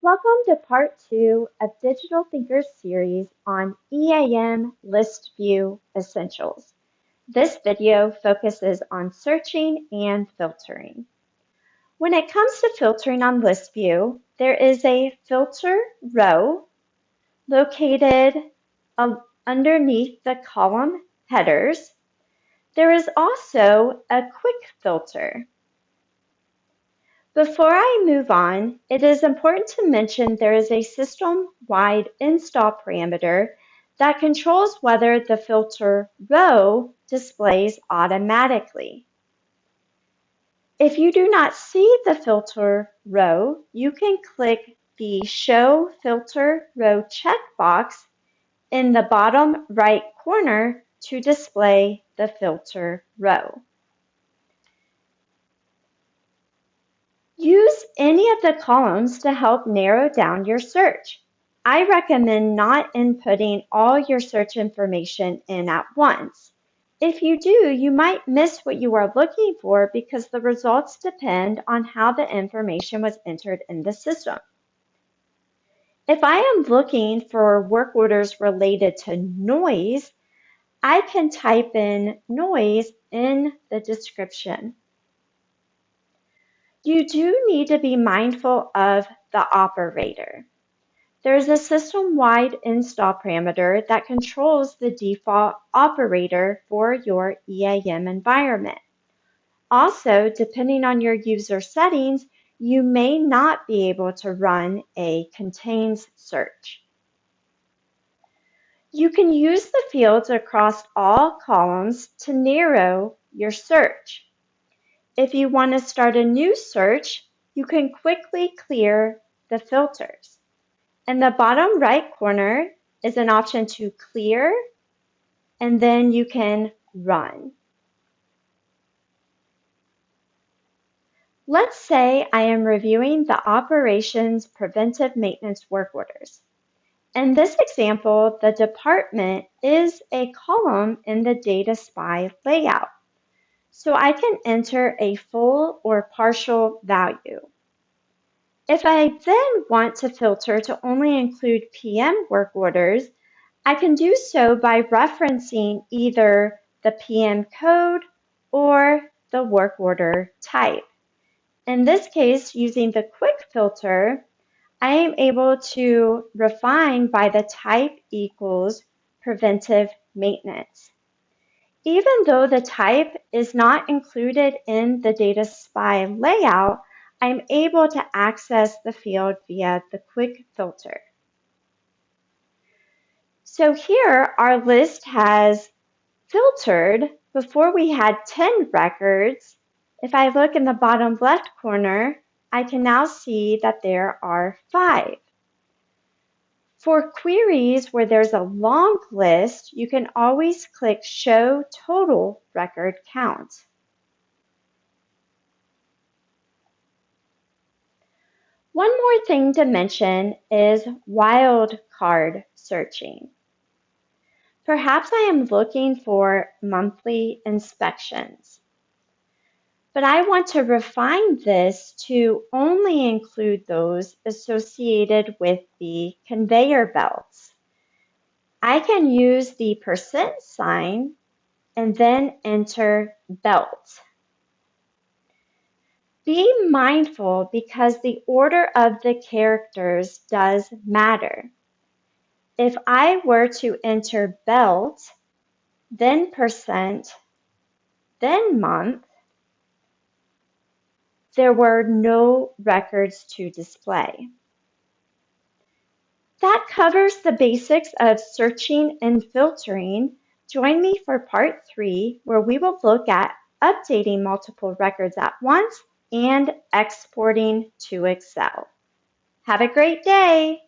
Welcome to part 2 of DigitalThinker's series on EAM List View Essentials. This video focuses on searching and filtering. When it comes to filtering on list view, there is a filter row located underneath the column headers. There is also a quick filter. Before I move on, it is important to mention there is a system-wide install parameter that controls whether the filter row displays automatically. If you do not see the filter row, you can click the Show Filter Row checkbox in the bottom right corner to display the filter row. Use any of the columns to help narrow down your search. I recommend not inputting all your search information in at once. If you do, you might miss what you are looking for because the results depend on how the information was entered in the system. If I am looking for work orders related to noise, I can type in noise in the description. You do need to be mindful of the operator. There is a system-wide install parameter that controls the default operator for your EAM environment. Also, depending on your user settings, you may not be able to run a contains search. You can use the fields across all columns to narrow your search. If you want to start a new search, you can quickly clear the filters. In the bottom right corner is an option to clear, and then you can run. Let's say I am reviewing the operations preventive maintenance work orders. In this example, the department is a column in the data spy layout. So I can enter a full or partial value. If I then want to filter to only include PM work orders, I can do so by referencing either the PM code or the work order type. In this case, using the quick filter, I am able to refine by the type equals preventive maintenance. Even though the type is not included in the data spy layout, I'm able to access the field via the quick filter. So here our list has filtered. Before we had 10 records. If I look in the bottom left corner, I can now see that there are 5. For queries where there's a long list, you can always click Show Total Record Count. One more thing to mention is wildcard searching. Perhaps I am looking for monthly inspections, but I want to refine this to only include those associated with the conveyor belts. I can use the % sign and then enter belt. Be mindful because the order of the characters does matter. If I were to enter belt, then %, then month, there were no records to display. That covers the basics of searching and filtering. Join me for part 3, where we will look at updating multiple records at once and exporting to Excel. Have a great day!